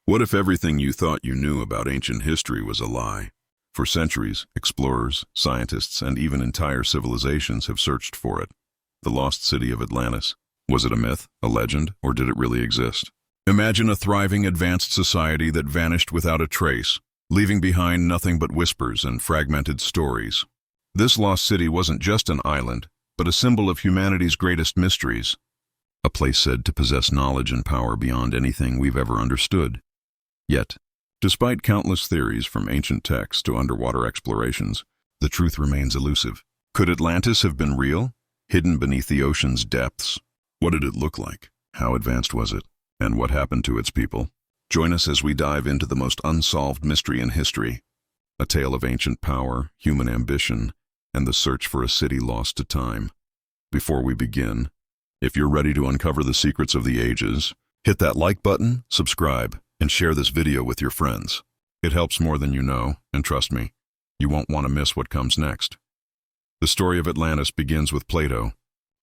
What if everything you thought you knew about ancient history was a lie? For centuries, explorers, scientists, and even entire civilizations have searched for it. The Lost City of Atlantis. Was it a myth, a legend, or did it really exist? Imagine a thriving, advanced society that vanished without a trace, leaving behind nothing but whispers and fragmented stories. This lost city wasn't just an island, but a symbol of humanity's greatest mysteries. A place said to possess knowledge and power beyond anything we've ever understood. Yet, despite countless theories from ancient texts to underwater explorations, the truth remains elusive. Could Atlantis have been real, hidden beneath the ocean's depths? What did it look like? How advanced was it? And what happened to its people? Join us as we dive into the most unsolved mystery in history, a tale of ancient power, human ambition, and the search for a city lost to time. Before we begin, if you're ready to uncover the secrets of the ages, hit that like button, subscribe, and share this video with your friends. It helps more than you know, and trust me, you won't want to miss what comes next. The story of Atlantis begins with Plato,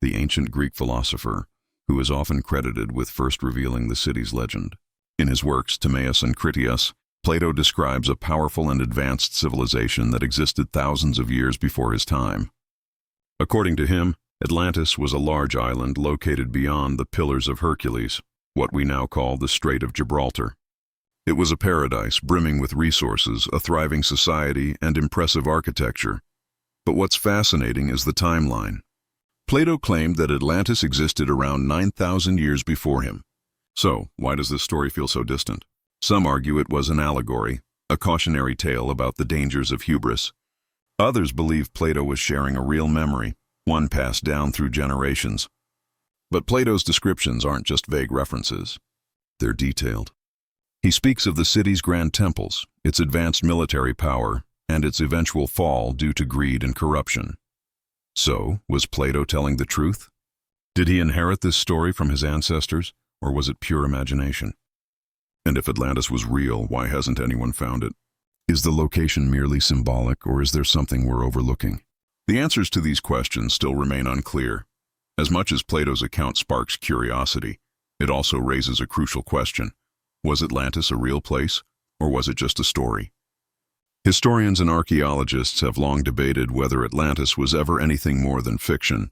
the ancient Greek philosopher, who is often credited with first revealing the city's legend. In his works, Timaeus and Critias, Plato describes a powerful and advanced civilization that existed thousands of years before his time. According to him, Atlantis was a large island located beyond the Pillars of Hercules, what we now call the Strait of Gibraltar. It was a paradise brimming with resources, a thriving society, and impressive architecture. But what's fascinating is the timeline. Plato claimed that Atlantis existed around 9,000 years before him. So, why does this story feel so distant? Some argue it was an allegory, a cautionary tale about the dangers of hubris. Others believe Plato was sharing a real memory, one passed down through generations. But Plato's descriptions aren't just vague references. They're detailed. He speaks of the city's grand temples, its advanced military power, and its eventual fall due to greed and corruption. So, was Plato telling the truth? Did he inherit this story from his ancestors, or was it pure imagination? And if Atlantis was real, why hasn't anyone found it? Is the location merely symbolic, or is there something we're overlooking? The answers to these questions still remain unclear. As much as Plato's account sparks curiosity, it also raises a crucial question. Was Atlantis a real place, or was it just a story? Historians and archaeologists have long debated whether Atlantis was ever anything more than fiction.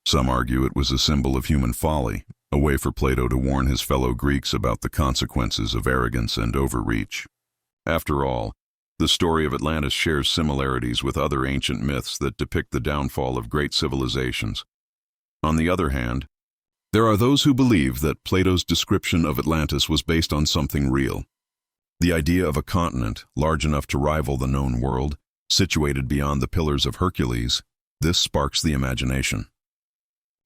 Some argue it was a symbol of human folly, a way for Plato to warn his fellow Greeks about the consequences of arrogance and overreach. After all, the story of Atlantis shares similarities with other ancient myths that depict the downfall of great civilizations. On the other hand, there are those who believe that Plato's description of Atlantis was based on something real. The idea of a continent large enough to rival the known world, situated beyond the Pillars of Hercules, this sparks the imagination.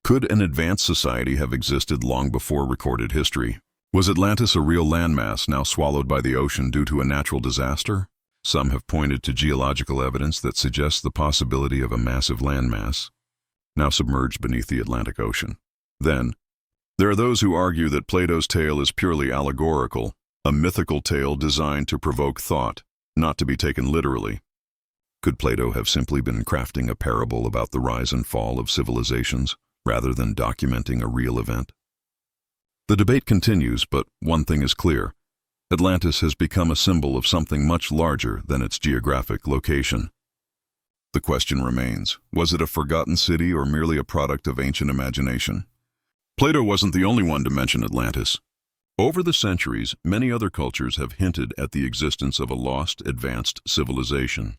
Could an advanced society have existed long before recorded history? Was Atlantis a real landmass now swallowed by the ocean due to a natural disaster? Some have pointed to geological evidence that suggests the possibility of a massive landmass, now submerged beneath the Atlantic Ocean. Then, there are those who argue that Plato's tale is purely allegorical, a mythical tale designed to provoke thought, not to be taken literally. Could Plato have simply been crafting a parable about the rise and fall of civilizations, rather than documenting a real event? The debate continues, but one thing is clear. Atlantis has become a symbol of something much larger than its geographic location. The question remains, was it a forgotten city or merely a product of ancient imagination? Plato wasn't the only one to mention Atlantis. Over the centuries, many other cultures have hinted at the existence of a lost, advanced civilization.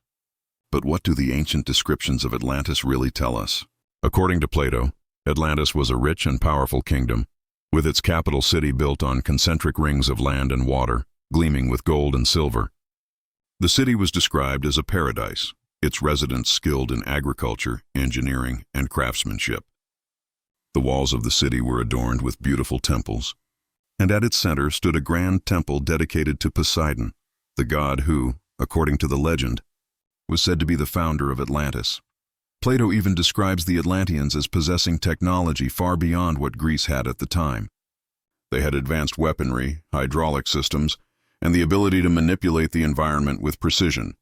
But what do the ancient descriptions of Atlantis really tell us? According to Plato, Atlantis was a rich and powerful kingdom, with its capital city built on concentric rings of land and water, gleaming with gold and silver. The city was described as a paradise, its residents skilled in agriculture, engineering, and craftsmanship. The walls of the city were adorned with beautiful temples, and at its center stood a grand temple dedicated to Poseidon, the god who, according to the legend, was said to be the founder of Atlantis. Plato even describes the Atlanteans as possessing technology far beyond what Greece had at the time. They had advanced weaponry, hydraulic systems, and the ability to manipulate the environment with precision.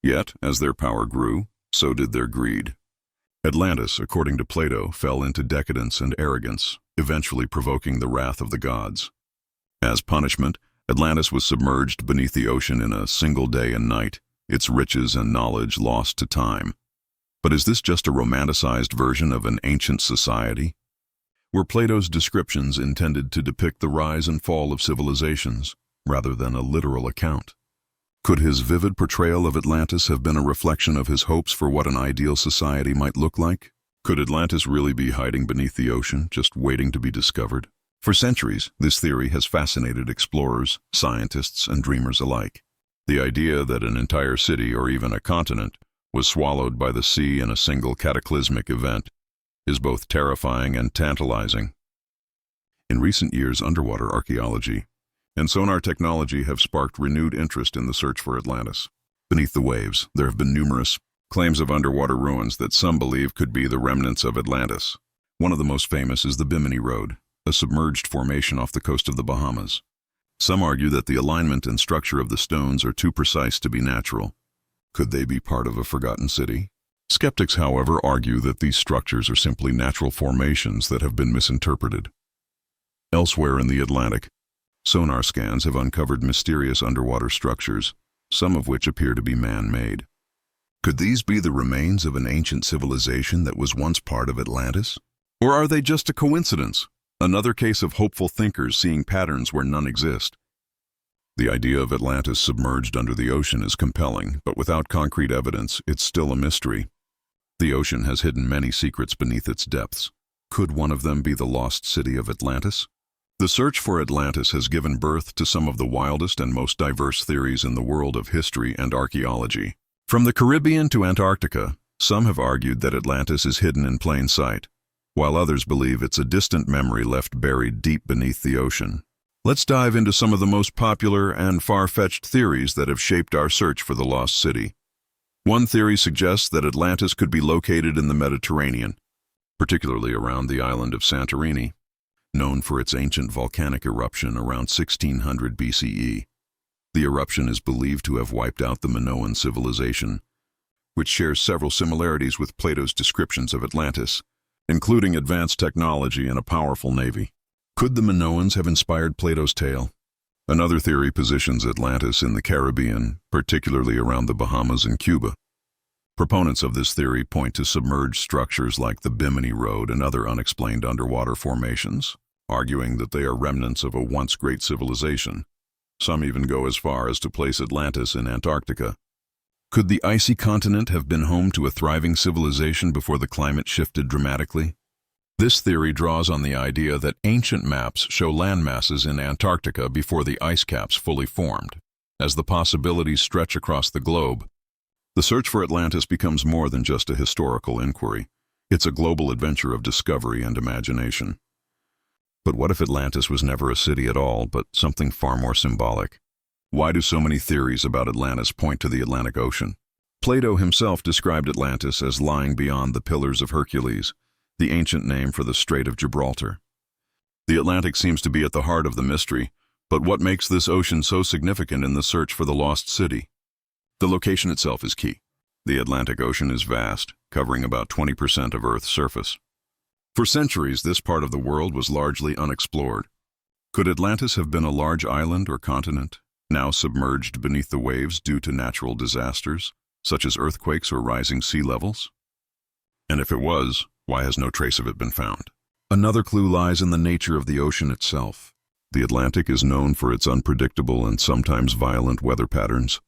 Yet, as their power grew, so did their greed. Atlantis, according to Plato, fell into decadence and arrogance, eventually provoking the wrath of the gods. As punishment, Atlantis was submerged beneath the ocean in a single day and night, its riches and knowledge lost to time. But is this just a romanticized version of an ancient society? Were Plato's descriptions intended to depict the rise and fall of civilizations, rather than a literal account? Could his vivid portrayal of Atlantis have been a reflection of his hopes for what an ideal society might look like? Could Atlantis really be hiding beneath the ocean, just waiting to be discovered? For centuries, this theory has fascinated explorers, scientists, and dreamers alike. The idea that an entire city or even a continent was swallowed by the sea in a single cataclysmic event is both terrifying and tantalizing. In recent years, underwater archaeology and sonar technology have sparked renewed interest in the search for Atlantis. Beneath the waves, there have been numerous claims of underwater ruins that some believe could be the remnants of Atlantis. One of the most famous is the Bimini Road, a submerged formation off the coast of the Bahamas. Some argue that the alignment and structure of the stones are too precise to be natural. Could they be part of a forgotten city? Skeptics, however, argue that these structures are simply natural formations that have been misinterpreted. Elsewhere in the Atlantic, sonar scans have uncovered mysterious underwater structures, some of which appear to be man-made. Could these be the remains of an ancient civilization that was once part of Atlantis? Or are they just a coincidence? Another case of hopeful thinkers seeing patterns where none exist. The idea of Atlantis submerged under the ocean is compelling, but without concrete evidence, it's still a mystery. The ocean has hidden many secrets beneath its depths. Could one of them be the lost city of Atlantis? The search for Atlantis has given birth to some of the wildest and most diverse theories in the world of history and archaeology. From the Caribbean to Antarctica, some have argued that Atlantis is hidden in plain sight, while others believe it's a distant memory left buried deep beneath the ocean. Let's dive into some of the most popular and far-fetched theories that have shaped our search for the lost city. One theory suggests that Atlantis could be located in the Mediterranean, particularly around the island of Santorini, known for its ancient volcanic eruption around 1600 BCE. The eruption is believed to have wiped out the Minoan civilization, which shares several similarities with Plato's descriptions of Atlantis, including advanced technology and a powerful navy. Could the Minoans have inspired Plato's tale? Another theory positions Atlantis in the Caribbean, particularly around the Bahamas and Cuba. Proponents of this theory point to submerged structures like the Bimini Road and other unexplained underwater formations, arguing that they are remnants of a once great civilization. Some even go as far as to place Atlantis in Antarctica. Could the icy continent have been home to a thriving civilization before the climate shifted dramatically? This theory draws on the idea that ancient maps show land masses in Antarctica before the ice caps fully formed. As the possibilities stretch across the globe, the search for Atlantis becomes more than just a historical inquiry. It's a global adventure of discovery and imagination. But what if Atlantis was never a city at all, but something far more symbolic? Why do so many theories about Atlantis point to the Atlantic Ocean? Plato himself described Atlantis as lying beyond the Pillars of Hercules, the ancient name for the Strait of Gibraltar. The Atlantic seems to be at the heart of the mystery, but what makes this ocean so significant in the search for the lost city? The location itself is key. The Atlantic Ocean is vast, covering about 20% of Earth's surface. For centuries, this part of the world was largely unexplored. Could Atlantis have been a large island or continent, now submerged beneath the waves due to natural disasters, such as earthquakes or rising sea levels? And if it was, why has no trace of it been found? Another clue lies in the nature of the ocean itself. The Atlantic is known for its unpredictable and sometimes violent weather patterns.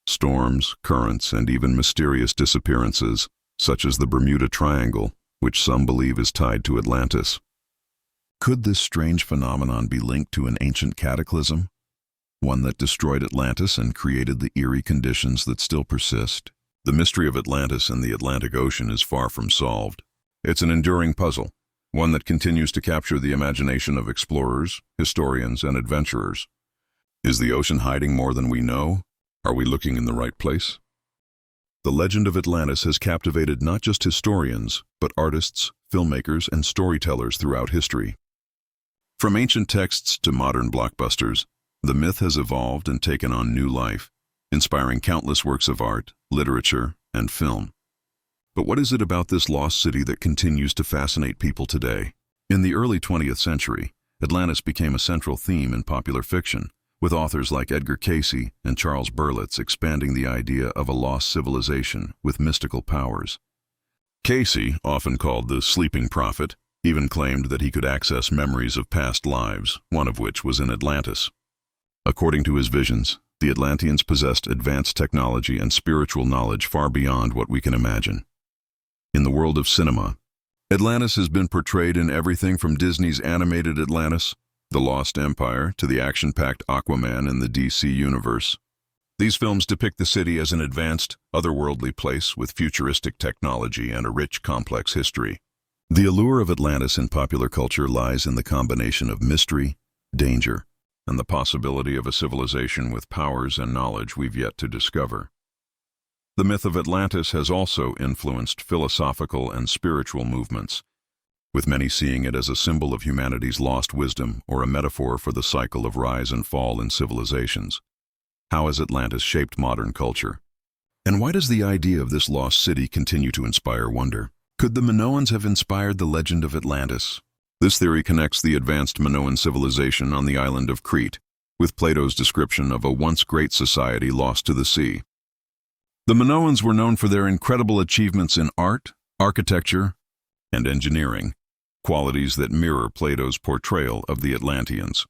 Storms, currents, and even mysterious disappearances, such as the Bermuda Triangle, which some believe is tied to Atlantis. Could this strange phenomenon be linked to an ancient cataclysm, one that destroyed Atlantis and created the eerie conditions that still persist? The mystery of Atlantis and the Atlantic Ocean is far from solved. It's an enduring puzzle, one that continues to capture the imagination of explorers, historians, and adventurers. Is the ocean hiding more than we know? Are we looking in the right place? The legend of Atlantis has captivated not just historians, but artists, filmmakers, and storytellers throughout history. From ancient texts to modern blockbusters, the myth has evolved and taken on new life, inspiring countless works of art, literature, and film. But what is it about this lost city that continues to fascinate people today? In the early 20th century, Atlantis became a central theme in popular fiction, with authors like Edgar Cayce and Charles Berlitz expanding the idea of a lost civilization with mystical powers. Cayce, often called the sleeping prophet, even claimed that he could access memories of past lives, one of which was in Atlantis. According to his visions, the Atlanteans possessed advanced technology and spiritual knowledge far beyond what we can imagine. In the world of cinema, Atlantis has been portrayed in everything from Disney's animated Atlantis, The Lost Empire, to the action-packed Aquaman in the DC universe. These films depict the city as an advanced, otherworldly place with futuristic technology and a rich, complex history. The allure of Atlantis in popular culture lies in the combination of mystery, danger, and the possibility of a civilization with powers and knowledge we've yet to discover. The myth of Atlantis has also influenced philosophical and spiritual movements, with many seeing it as a symbol of humanity's lost wisdom or a metaphor for the cycle of rise and fall in civilizations. How has Atlantis shaped modern culture? And why does the idea of this lost city continue to inspire wonder? Could the Minoans have inspired the legend of Atlantis? This theory connects the advanced Minoan civilization on the island of Crete with Plato's description of a once great society lost to the sea. The Minoans were known for their incredible achievements in art, architecture, and engineering, qualities that mirror Plato's portrayal of the Atlanteans.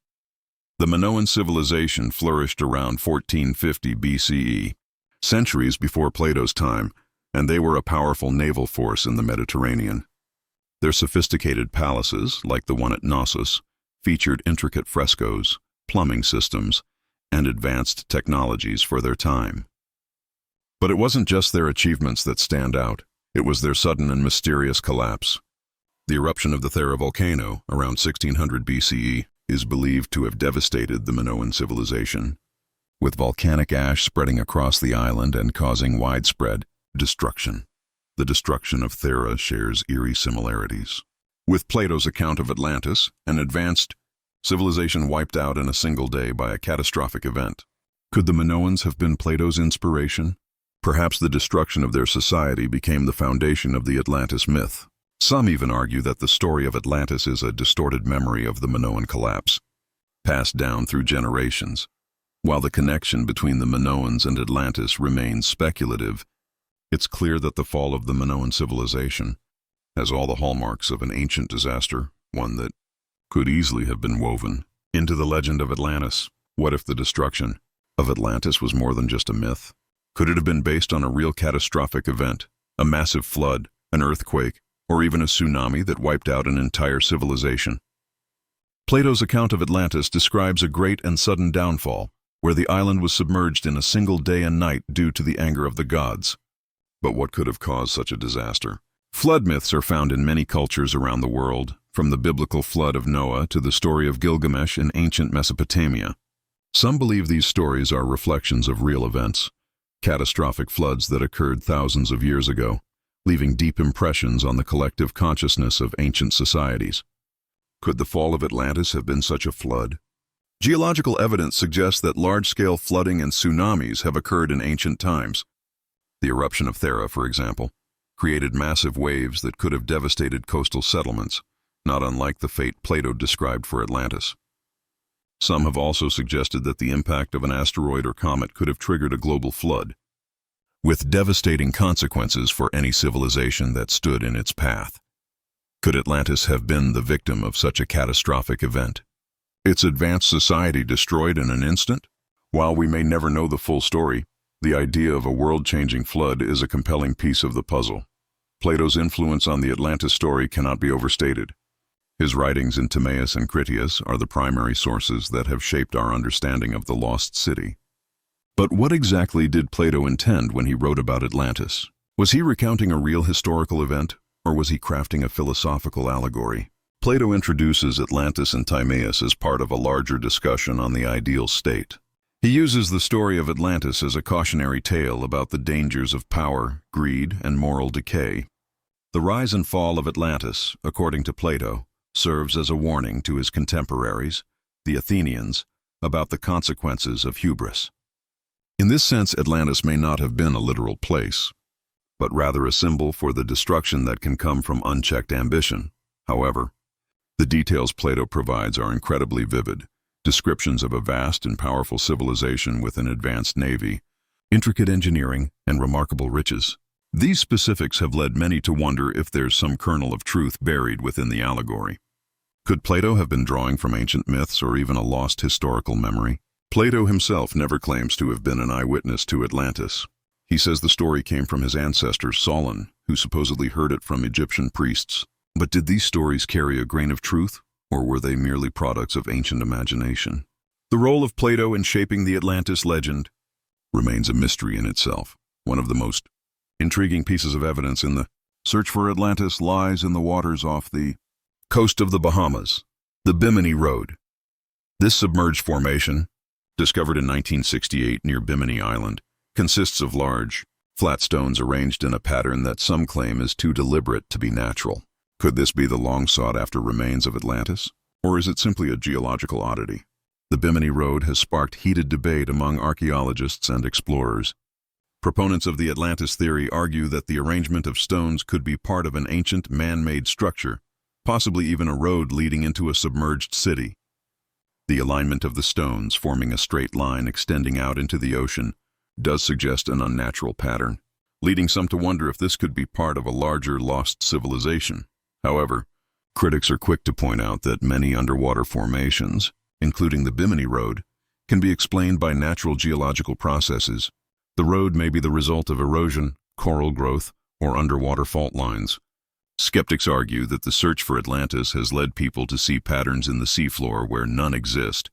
The Minoan civilization flourished around 1450 BCE, centuries before Plato's time, and they were a powerful naval force in the Mediterranean. Their sophisticated palaces, like the one at Knossos, featured intricate frescoes, plumbing systems, and advanced technologies for their time. But it wasn't just their achievements that stand out, it was their sudden and mysterious collapse. The eruption of the Thera volcano, around 1600 BCE, is believed to have devastated the Minoan civilization, with volcanic ash spreading across the island and causing widespread destruction. The destruction of Thera shares eerie similarities with Plato's account of Atlantis, an advanced civilization wiped out in a single day by a catastrophic event. Could the Minoans have been Plato's inspiration? Perhaps the destruction of their society became the foundation of the Atlantis myth. Some even argue that the story of Atlantis is a distorted memory of the Minoan collapse, passed down through generations. While the connection between the Minoans and Atlantis remains speculative, it's clear that the fall of the Minoan civilization has all the hallmarks of an ancient disaster, one that could easily have been woven into the legend of Atlantis. What if the destruction of Atlantis was more than just a myth? Could it have been based on a real catastrophic event, a massive flood, an earthquake, or even a tsunami that wiped out an entire civilization? Plato's account of Atlantis describes a great and sudden downfall, where the island was submerged in a single day and night due to the anger of the gods. But what could have caused such a disaster? Flood myths are found in many cultures around the world, from the biblical flood of Noah to the story of Gilgamesh in ancient Mesopotamia. Some believe these stories are reflections of real events, catastrophic floods that occurred thousands of years ago, leaving deep impressions on the collective consciousness of ancient societies. Could the fall of Atlantis have been such a flood? Geological evidence suggests that large-scale flooding and tsunamis have occurred in ancient times. The eruption of Thera, for example, created massive waves that could have devastated coastal settlements, not unlike the fate Plato described for Atlantis. Some have also suggested that the impact of an asteroid or comet could have triggered a global flood, with devastating consequences for any civilization that stood in its path. Could Atlantis have been the victim of such a catastrophic event? Its advanced society destroyed in an instant? While we may never know the full story, the idea of a world-changing flood is a compelling piece of the puzzle. Plato's influence on the Atlantis story cannot be overstated. His writings in Timaeus and Critias are the primary sources that have shaped our understanding of the lost city. But what exactly did Plato intend when he wrote about Atlantis? Was he recounting a real historical event, or was he crafting a philosophical allegory? Plato introduces Atlantis and Timaeus as part of a larger discussion on the ideal state. He uses the story of Atlantis as a cautionary tale about the dangers of power, greed, and moral decay. The rise and fall of Atlantis, according to Plato, serves as a warning to his contemporaries, the Athenians, about the consequences of hubris. In this sense, Atlantis may not have been a literal place, but rather a symbol for the destruction that can come from unchecked ambition. However, the details Plato provides are incredibly vivid, descriptions of a vast and powerful civilization with an advanced navy, intricate engineering, and remarkable riches. These specifics have led many to wonder if there's some kernel of truth buried within the allegory. Could Plato have been drawing from ancient myths or even a lost historical memory? Plato himself never claims to have been an eyewitness to Atlantis. He says the story came from his ancestor Solon, who supposedly heard it from Egyptian priests. But did these stories carry a grain of truth, or were they merely products of ancient imagination? The role of Plato in shaping the Atlantis legend remains a mystery in itself. One of the most intriguing pieces of evidence in the search for Atlantis lies in the waters off the coast of the Bahamas, the Bimini Road. This submerged formation, discovered in 1968 near Bimini Island, consists of large, flat stones arranged in a pattern that some claim is too deliberate to be natural. Could this be the long-sought-after remains of Atlantis, or is it simply a geological oddity? The Bimini Road has sparked heated debate among archaeologists and explorers. Proponents of the Atlantis theory argue that the arrangement of stones could be part of an ancient man-made structure, possibly even a road leading into a submerged city. The alignment of the stones, forming a straight line extending out into the ocean, does suggest an unnatural pattern, leading some to wonder if this could be part of a larger lost civilization. However, critics are quick to point out that many underwater formations, including the Bimini Road, can be explained by natural geological processes. The road may be the result of erosion, coral growth, or underwater fault lines. Skeptics argue that the search for Atlantis has led people to see patterns in the seafloor where none exist.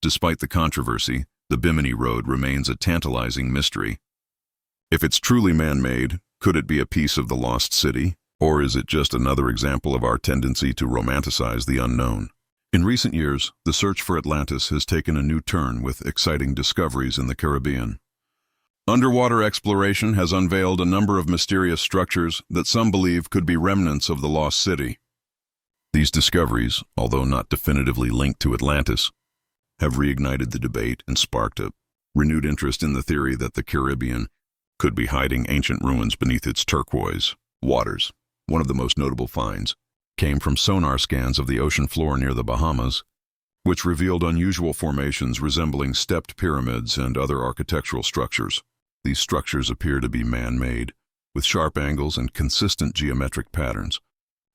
Despite the controversy, the Bimini Road remains a tantalizing mystery. If it's truly man-made, could it be a piece of the lost city, or is it just another example of our tendency to romanticize the unknown? In recent years, the search for Atlantis has taken a new turn with exciting discoveries in the Caribbean. Underwater exploration has unveiled a number of mysterious structures that some believe could be remnants of the lost city. These discoveries, although not definitively linked to Atlantis, have reignited the debate and sparked a renewed interest in the theory that the Caribbean could be hiding ancient ruins beneath its turquoise waters. One of the most notable finds came from sonar scans of the ocean floor near the Bahamas, which revealed unusual formations resembling stepped pyramids and other architectural structures. These structures appear to be man-made, with sharp angles and consistent geometric patterns.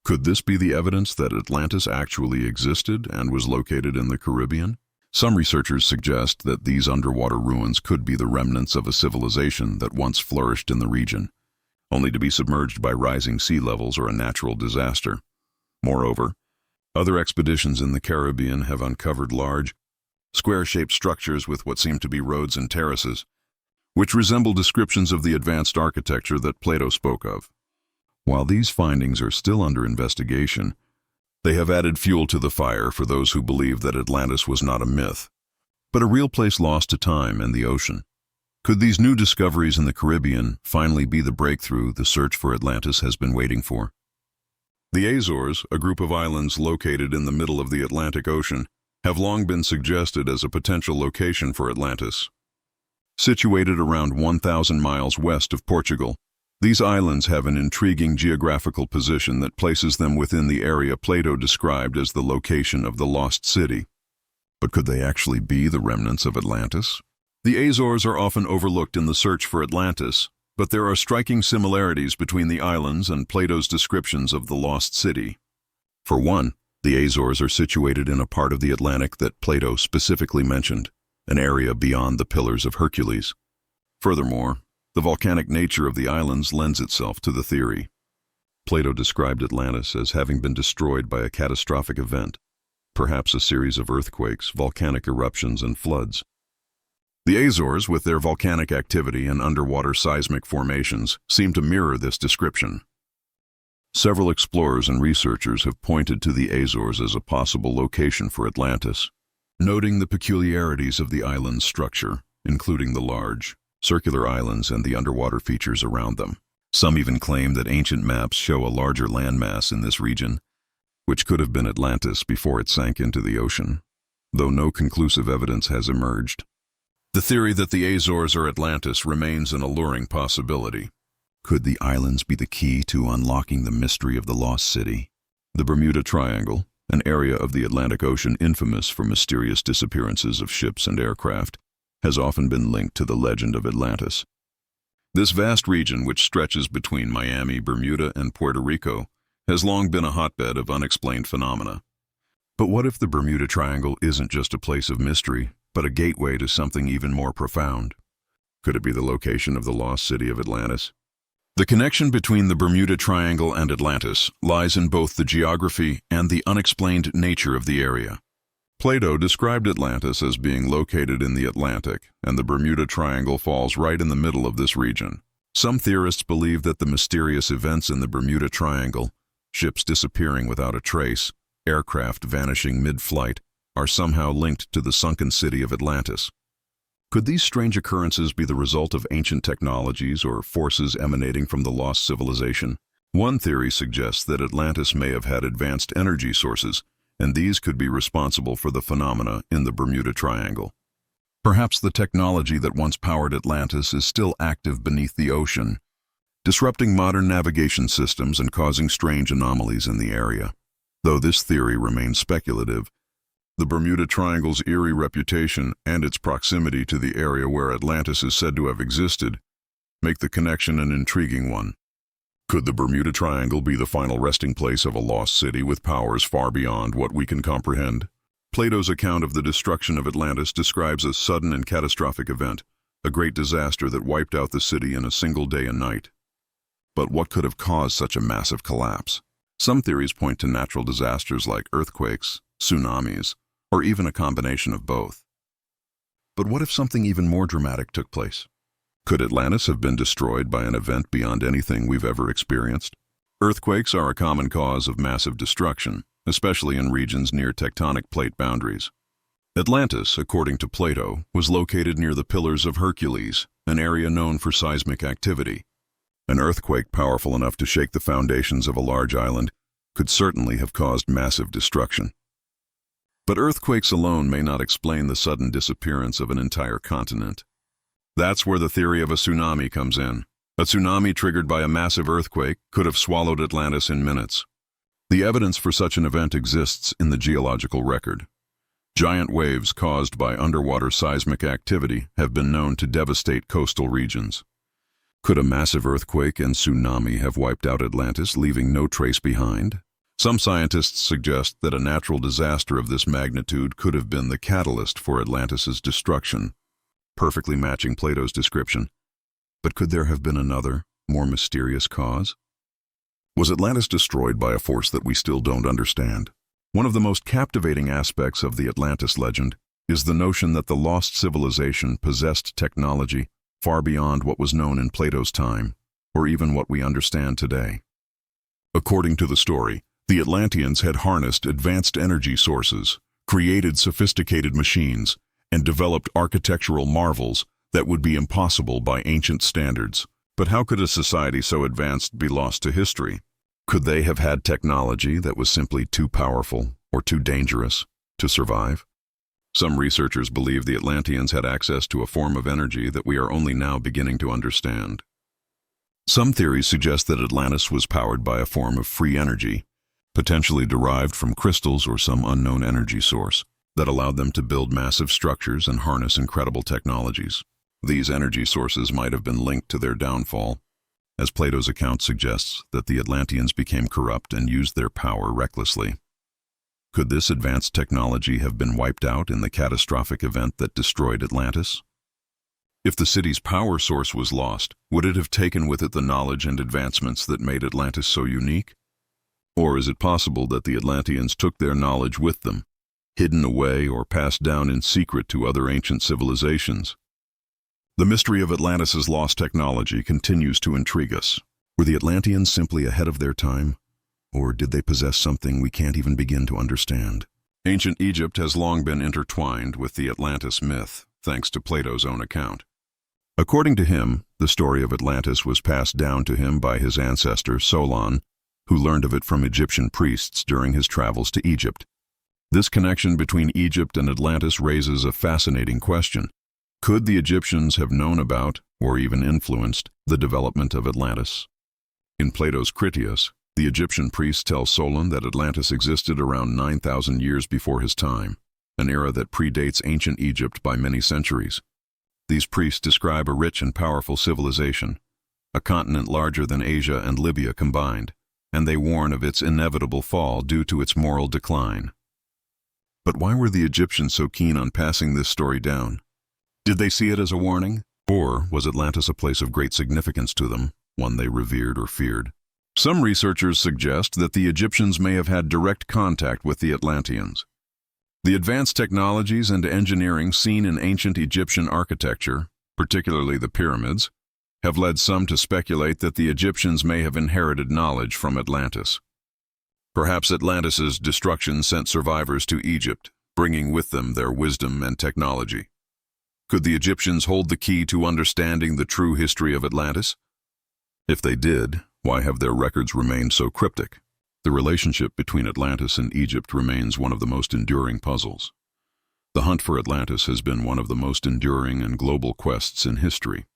Could this be the evidence that Atlantis actually existed and was located in the Caribbean? Some researchers suggest that these underwater ruins could be the remnants of a civilization that once flourished in the region, only to be submerged by rising sea levels or a natural disaster. Moreover, other expeditions in the Caribbean have uncovered large, square-shaped structures with what seem to be roads and terraces, which resemble descriptions of the advanced architecture that Plato spoke of. While these findings are still under investigation, they have added fuel to the fire for those who believe that Atlantis was not a myth, but a real place lost to time and the ocean. Could these new discoveries in the Caribbean finally be the breakthrough the search for Atlantis has been waiting for? The Azores, a group of islands located in the middle of the Atlantic Ocean, have long been suggested as a potential location for Atlantis. Situated around 1,000 miles west of Portugal, these islands have an intriguing geographical position that places them within the area Plato described as the location of the lost city. But could they actually be the remnants of Atlantis? The Azores are often overlooked in the search for Atlantis, but there are striking similarities between the islands and Plato's descriptions of the lost city. For one, the Azores are situated in a part of the Atlantic that Plato specifically mentioned, an area beyond the Pillars of Hercules. Furthermore, the volcanic nature of the islands lends itself to the theory. Plato described Atlantis as having been destroyed by a catastrophic event, perhaps a series of earthquakes, volcanic eruptions, and floods. The Azores, with their volcanic activity and underwater seismic formations, seem to mirror this description. Several explorers and researchers have pointed to the Azores as a possible location for Atlantis, noting the peculiarities of the island's structure, including the large, circular islands and the underwater features around them. Some even claim that ancient maps show a larger landmass in this region, which could have been Atlantis before it sank into the ocean, though no conclusive evidence has emerged. The theory that the Azores are Atlantis remains an alluring possibility. Could the islands be the key to unlocking the mystery of the lost city? The Bermuda Triangle, an area of the Atlantic Ocean infamous for mysterious disappearances of ships and aircraft, has often been linked to the legend of Atlantis. This vast region, which stretches between Miami, Bermuda, and Puerto Rico, has long been a hotbed of unexplained phenomena. But what if the Bermuda Triangle isn't just a place of mystery, but a gateway to something even more profound? Could it be the location of the lost city of Atlantis? The connection between the Bermuda Triangle and Atlantis lies in both the geography and the unexplained nature of the area. Plato described Atlantis as being located in the Atlantic, and the Bermuda Triangle falls right in the middle of this region. Some theorists believe that the mysterious events in the Bermuda Triangle, ships disappearing without a trace, aircraft vanishing mid-flight, are somehow linked to the sunken city of Atlantis. Could these strange occurrences be the result of ancient technologies or forces emanating from the lost civilization? One theory suggests that Atlantis may have had advanced energy sources, and these could be responsible for the phenomena in the Bermuda Triangle. Perhaps the technology that once powered Atlantis is still active beneath the ocean, disrupting modern navigation systems and causing strange anomalies in the area. Though this theory remains speculative, the Bermuda Triangle's eerie reputation and its proximity to the area where Atlantis is said to have existed make the connection an intriguing one. Could the Bermuda Triangle be the final resting place of a lost city with powers far beyond what we can comprehend? Plato's account of the destruction of Atlantis describes a sudden and catastrophic event, a great disaster that wiped out the city in a single day and night. But what could have caused such a massive collapse? Some theories point to natural disasters like earthquakes, tsunamis, or even a combination of both. But what if something even more dramatic took place? Could Atlantis have been destroyed by an event beyond anything we've ever experienced? Earthquakes are a common cause of massive destruction, especially in regions near tectonic plate boundaries. Atlantis, according to Plato, was located near the Pillars of Hercules, an area known for seismic activity. An earthquake powerful enough to shake the foundations of a large island could certainly have caused massive destruction. But earthquakes alone may not explain the sudden disappearance of an entire continent. That's where the theory of a tsunami comes in. A tsunami triggered by a massive earthquake could have swallowed Atlantis in minutes. The evidence for such an event exists in the geological record. Giant waves caused by underwater seismic activity have been known to devastate coastal regions. Could a massive earthquake and tsunami have wiped out Atlantis, leaving no trace behind? Some scientists suggest that a natural disaster of this magnitude could have been the catalyst for Atlantis's destruction, perfectly matching Plato's description. But could there have been another, more mysterious cause? Was Atlantis destroyed by a force that we still don't understand? One of the most captivating aspects of the Atlantis legend is the notion that the lost civilization possessed technology far beyond what was known in Plato's time, or even what we understand today. According to the story, the Atlanteans had harnessed advanced energy sources, created sophisticated machines, and developed architectural marvels that would be impossible by ancient standards. But how could a society so advanced be lost to history? Could they have had technology that was simply too powerful or too dangerous to survive? Some researchers believe the Atlanteans had access to a form of energy that we are only now beginning to understand. Some theories suggest that Atlantis was powered by a form of free energy, potentially derived from crystals or some unknown energy source, that allowed them to build massive structures and harness incredible technologies. These energy sources might have been linked to their downfall, as Plato's account suggests that the Atlanteans became corrupt and used their power recklessly. Could this advanced technology have been wiped out in the catastrophic event that destroyed Atlantis? If the city's power source was lost, would it have taken with it the knowledge and advancements that made Atlantis so unique? Or is it possible that the Atlanteans took their knowledge with them, hidden away or passed down in secret to other ancient civilizations? The mystery of Atlantis's lost technology continues to intrigue us. Were the Atlanteans simply ahead of their time? Or did they possess something we can't even begin to understand? Ancient Egypt has long been intertwined with the Atlantis myth, thanks to Plato's own account. According to him, the story of Atlantis was passed down to him by his ancestor Solon, who learned of it from Egyptian priests during his travels to Egypt. This connection between Egypt and Atlantis raises a fascinating question. Could the Egyptians have known about, or even influenced, the development of Atlantis? In Plato's Critias, The Egyptian priests tell Solon that Atlantis existed around 9,000 years before his time, an era that predates ancient Egypt by many centuries. These priests describe a rich and powerful civilization, a continent larger than Asia and Libya combined, and they warn of its inevitable fall due to its moral decline. But why were the Egyptians so keen on passing this story down? Did they see it as a warning? Or was Atlantis a place of great significance to them, one they revered or feared? Some researchers suggest that the Egyptians may have had direct contact with the Atlanteans. The advanced technologies and engineering seen in ancient Egyptian architecture, particularly the pyramids, have led some to speculate that the Egyptians may have inherited knowledge from Atlantis. Perhaps Atlantis's destruction sent survivors to Egypt, bringing with them their wisdom and technology. Could the Egyptians hold the key to understanding the true history of Atlantis? If they did, why have their records remained so cryptic? The relationship between Atlantis and Egypt remains one of the most enduring puzzles. The hunt for Atlantis has been one of the most enduring and global quests in history.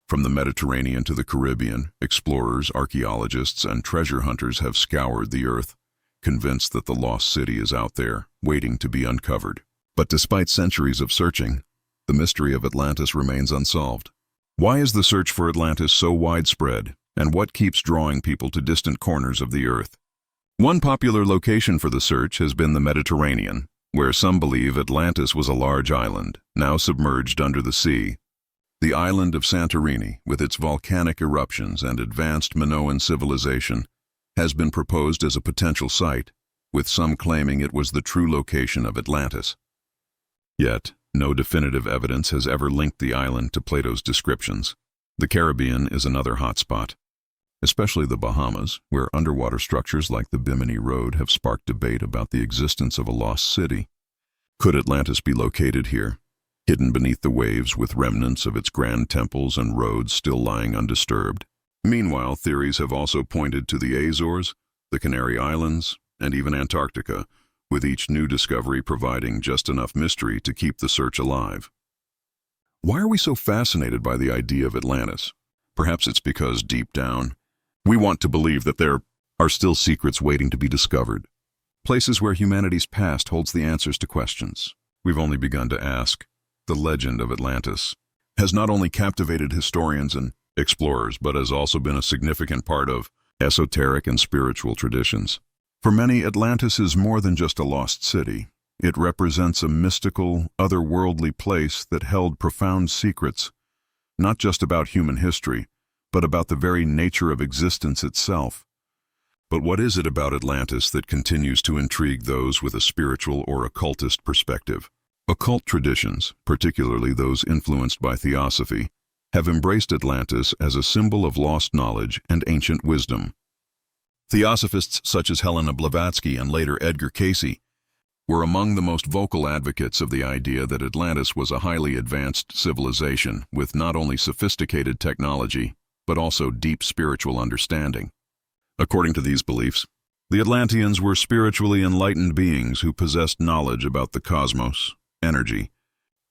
From the Mediterranean to the Caribbean, explorers, archaeologists, and treasure hunters have scoured the earth, convinced that the lost city is out there, waiting to be uncovered. But despite centuries of searching, the mystery of Atlantis remains unsolved. Why is the search for Atlantis so widespread, and what keeps drawing people to distant corners of the earth? One popular location for the search has been the Mediterranean, where some believe Atlantis was a large island, now submerged under the sea. The island of Santorini, with its volcanic eruptions and advanced Minoan civilization, has been proposed as a potential site, with some claiming it was the true location of Atlantis. Yet, no definitive evidence has ever linked the island to Plato's descriptions. The Caribbean is another hotspot, especially the Bahamas, where underwater structures like the Bimini Road have sparked debate about the existence of a lost city. Could Atlantis be located here, hidden beneath the waves with remnants of its grand temples and roads still lying undisturbed? Meanwhile, theories have also pointed to the Azores, the Canary Islands, and even Antarctica, with each new discovery providing just enough mystery to keep the search alive. Why are we so fascinated by the idea of Atlantis? Perhaps it's because, deep down, we want to believe that there are still secrets waiting to be discovered. Places where humanity's past holds the answers to questions we've only begun to ask. The legend of Atlantis has not only captivated historians and explorers, but has also been a significant part of esoteric and spiritual traditions. For many, Atlantis is more than just a lost city. It represents a mystical, otherworldly place that held profound secrets, not just about human history, but about the very nature of existence itself. But what is it about Atlantis that continues to intrigue those with a spiritual or occultist perspective? Occult traditions, particularly those influenced by theosophy, have embraced Atlantis as a symbol of lost knowledge and ancient wisdom. Theosophists such as Helena Blavatsky and later Edgar Cayce were among the most vocal advocates of the idea that Atlantis was a highly advanced civilization with not only sophisticated technology, but also deep spiritual understanding. According to these beliefs, the Atlanteans were spiritually enlightened beings who possessed knowledge about the cosmos, energy,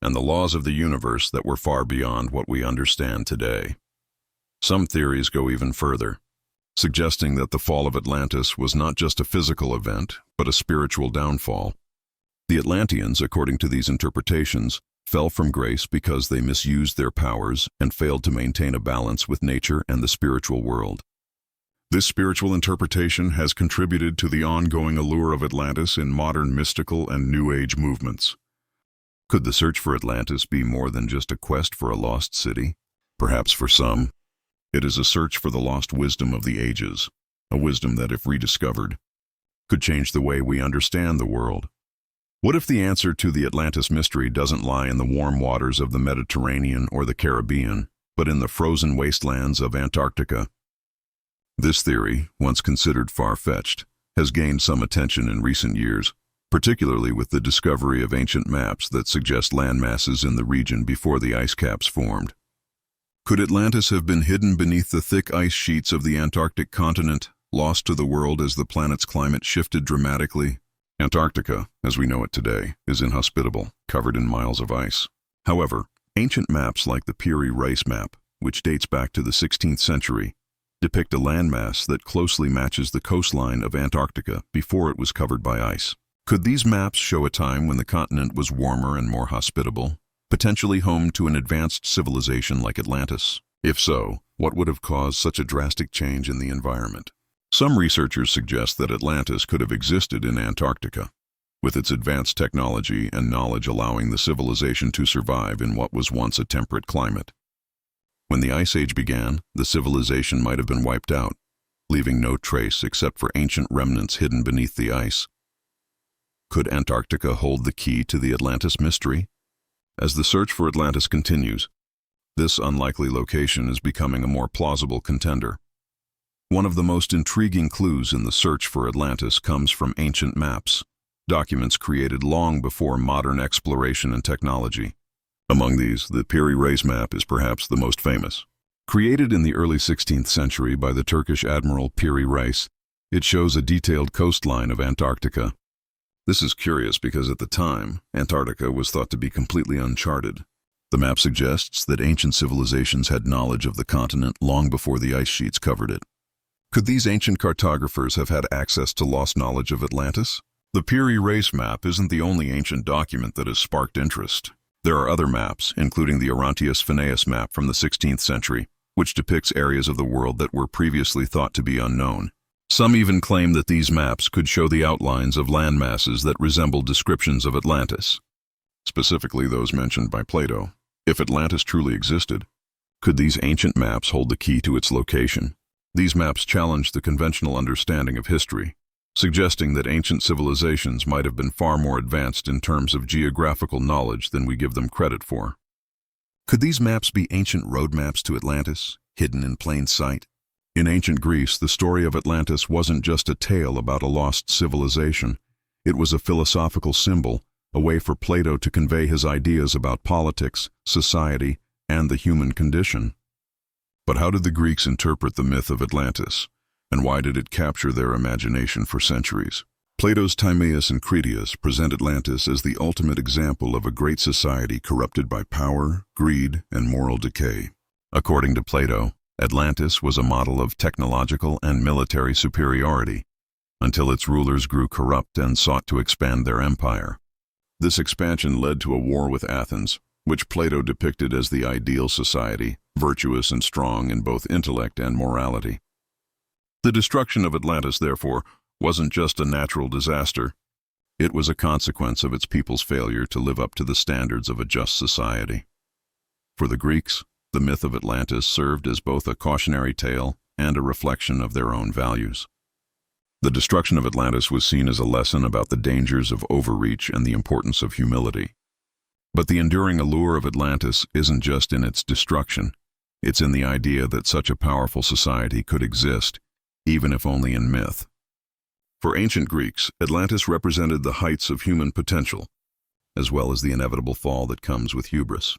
and the laws of the universe that were far beyond what we understand today. Some theories go even further, suggesting that the fall of Atlantis was not just a physical event, but a spiritual downfall. The Atlanteans, according to these interpretations, fell from grace because they misused their powers and failed to maintain a balance with nature and the spiritual world. This spiritual interpretation has contributed to the ongoing allure of Atlantis in modern mystical and New Age movements. Could the search for Atlantis be more than just a quest for a lost city? Perhaps for some, it is a search for the lost wisdom of the ages, a wisdom that, if rediscovered, could change the way we understand the world. What if the answer to the Atlantis mystery doesn't lie in the warm waters of the Mediterranean or the Caribbean, but in the frozen wastelands of Antarctica? This theory, once considered far-fetched, has gained some attention in recent years, particularly with the discovery of ancient maps that suggest land masses in the region before the ice caps formed. Could Atlantis have been hidden beneath the thick ice sheets of the Antarctic continent, lost to the world as the planet's climate shifted dramatically? Antarctica, as we know it today, is inhospitable, covered in miles of ice. However, ancient maps like the Piri Reis map, which dates back to the 16th century, depict a landmass that closely matches the coastline of Antarctica before it was covered by ice. Could these maps show a time when the continent was warmer and more hospitable, potentially home to an advanced civilization like Atlantis? If so, what would have caused such a drastic change in the environment? Some researchers suggest that Atlantis could have existed in Antarctica, with its advanced technology and knowledge allowing the civilization to survive in what was once a temperate climate. When the Ice Age began, the civilization might have been wiped out, leaving no trace except for ancient remnants hidden beneath the ice. Could Antarctica hold the key to the Atlantis mystery? As the search for Atlantis continues, this unlikely location is becoming a more plausible contender. One of the most intriguing clues in the search for Atlantis comes from ancient maps, documents created long before modern exploration and technology. Among these, the Piri Reis map is perhaps the most famous. Created in the early 16th century by the Turkish admiral Piri Reis, it shows a detailed coastline of Antarctica. This is curious because at the time, Antarctica was thought to be completely uncharted. The map suggests that ancient civilizations had knowledge of the continent long before the ice sheets covered it. Could these ancient cartographers have had access to lost knowledge of Atlantis? The Piri Reis map isn't the only ancient document that has sparked interest. There are other maps, including the Orontius Phineus map from the 16th century, which depicts areas of the world that were previously thought to be unknown. Some even claim that these maps could show the outlines of land masses that resemble descriptions of Atlantis, specifically those mentioned by Plato. If Atlantis truly existed, could these ancient maps hold the key to its location? These maps challenge the conventional understanding of history, suggesting that ancient civilizations might have been far more advanced in terms of geographical knowledge than we give them credit for. Could these maps be ancient roadmaps to Atlantis, hidden in plain sight? In ancient Greece, the story of Atlantis wasn't just a tale about a lost civilization. It was a philosophical symbol, a way for Plato to convey his ideas about politics, society, and the human condition. But how did the Greeks interpret the myth of Atlantis, and why did it capture their imagination for centuries? Plato's Timaeus and Critias present Atlantis as the ultimate example of a great society corrupted by power, greed, and moral decay. According to Plato, Atlantis was a model of technological and military superiority, until its rulers grew corrupt and sought to expand their empire. This expansion led to a war with Athens, which Plato depicted as the ideal society, virtuous and strong in both intellect and morality. The destruction of Atlantis, therefore, wasn't just a natural disaster. It was a consequence of its people's failure to live up to the standards of a just society. For the Greeks, the myth of Atlantis served as both a cautionary tale and a reflection of their own values. The destruction of Atlantis was seen as a lesson about the dangers of overreach and the importance of humility. But the enduring allure of Atlantis isn't just in its destruction. It's in the idea that such a powerful society could exist, even if only in myth. For ancient Greeks, Atlantis represented the heights of human potential, as well as the inevitable fall that comes with hubris.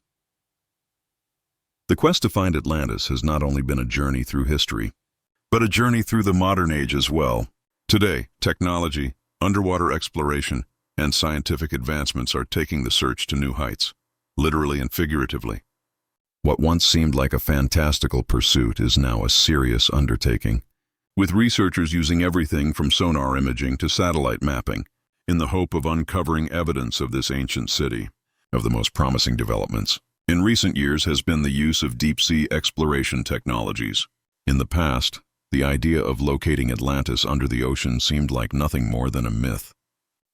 The quest to find Atlantis has not only been a journey through history, but a journey through the modern age as well. Today, technology, underwater exploration, and scientific advancements are taking the search to new heights, literally and figuratively. What once seemed like a fantastical pursuit is now a serious undertaking, with researchers using everything from sonar imaging to satellite mapping, in the hope of uncovering evidence of this ancient city. Of the most promising developments in recent years has been the use of deep-sea exploration technologies. In the past, the idea of locating Atlantis under the ocean seemed like nothing more than a myth.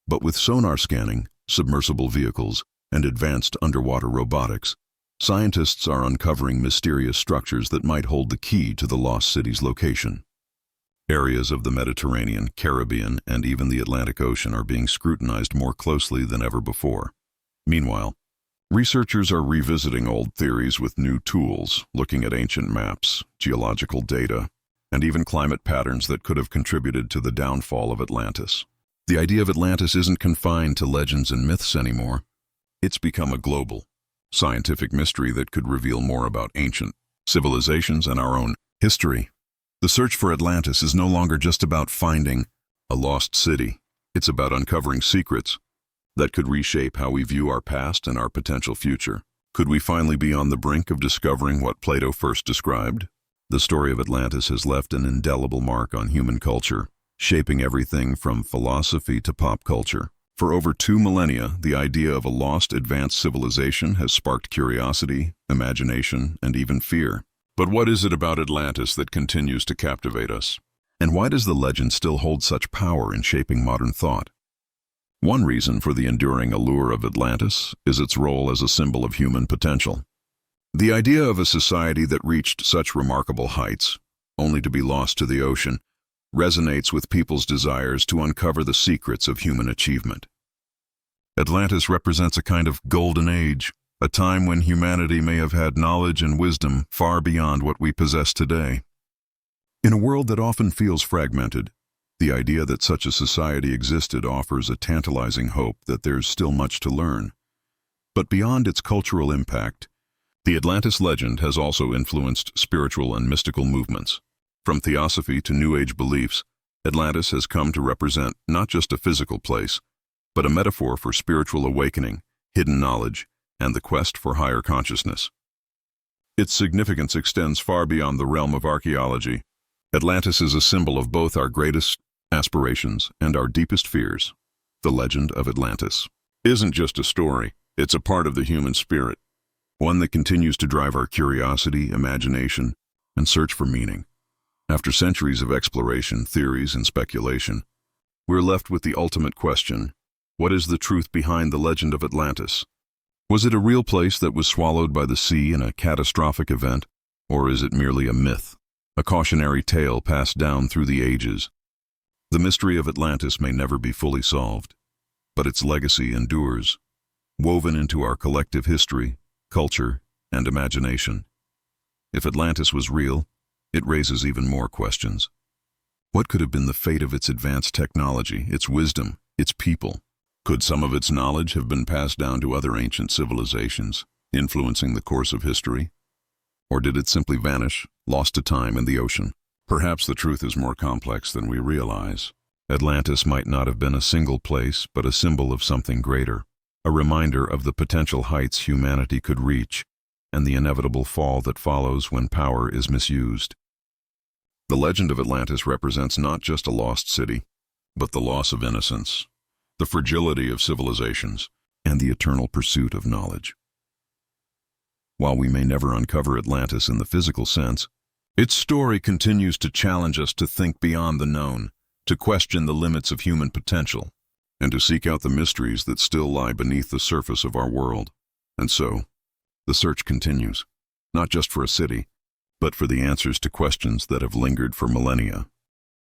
But with sonar scanning, submersible vehicles, and advanced underwater robotics, scientists are uncovering mysterious structures that might hold the key to the lost city's location. Areas of the Mediterranean, Caribbean, and even the Atlantic Ocean are being scrutinized more closely than ever before. Meanwhile, researchers are revisiting old theories with new tools, looking at ancient maps, geological data, and even climate patterns that could have contributed to the downfall of Atlantis. The idea of Atlantis isn't confined to legends and myths anymore. It's become a global, scientific mystery that could reveal more about ancient civilizations and our own history. The search for Atlantis is no longer just about finding a lost city. It's about uncovering secrets that could reshape how we view our past and our potential future. Could we finally be on the brink of discovering what Plato first described? The story of Atlantis has left an indelible mark on human culture, shaping everything from philosophy to pop culture. For over 2 millennia, the idea of a lost advanced civilization has sparked curiosity, imagination, and even fear. But what is it about Atlantis that continues to captivate us? And why does the legend still hold such power in shaping modern thought? One reason for the enduring allure of Atlantis is its role as a symbol of human potential. The idea of a society that reached such remarkable heights, only to be lost to the ocean, resonates with people's desires to uncover the secrets of human achievement. Atlantis represents a kind of golden age, a time when humanity may have had knowledge and wisdom far beyond what we possess today. In a world that often feels fragmented, the idea that such a society existed offers a tantalizing hope that there's still much to learn. But beyond its cultural impact, the Atlantis legend has also influenced spiritual and mystical movements. From theosophy to New Age beliefs, Atlantis has come to represent not just a physical place, but a metaphor for spiritual awakening, hidden knowledge, and the quest for higher consciousness. Its significance extends far beyond the realm of archaeology. Atlantis is a symbol of both our greatest aspirations and our deepest fears. The legend of Atlantis isn't just a story, it's a part of the human spirit, one that continues to drive our curiosity, imagination, and search for meaning. After centuries of exploration, theories, and speculation, we're left with the ultimate question: what is the truth behind the legend of Atlantis? Was it a real place that was swallowed by the sea in a catastrophic event, or is it merely a myth, a cautionary tale passed down through the ages? The mystery of Atlantis may never be fully solved, but its legacy endures, woven into our collective history, culture, and imagination. If Atlantis was real, it raises even more questions. What could have been the fate of its advanced technology, its wisdom, its people? Could some of its knowledge have been passed down to other ancient civilizations, influencing the course of history? Or did it simply vanish, lost to time in the ocean? Perhaps the truth is more complex than we realize. Atlantis might not have been a single place, but a symbol of something greater, a reminder of the potential heights humanity could reach, and the inevitable fall that follows when power is misused. The legend of Atlantis represents not just a lost city, but the loss of innocence, the fragility of civilizations, and the eternal pursuit of knowledge. While we may never uncover Atlantis in the physical sense, its story continues to challenge us to think beyond the known, to question the limits of human potential, and to seek out the mysteries that still lie beneath the surface of our world. And so, the search continues, not just for a city, but for the answers to questions that have lingered for millennia.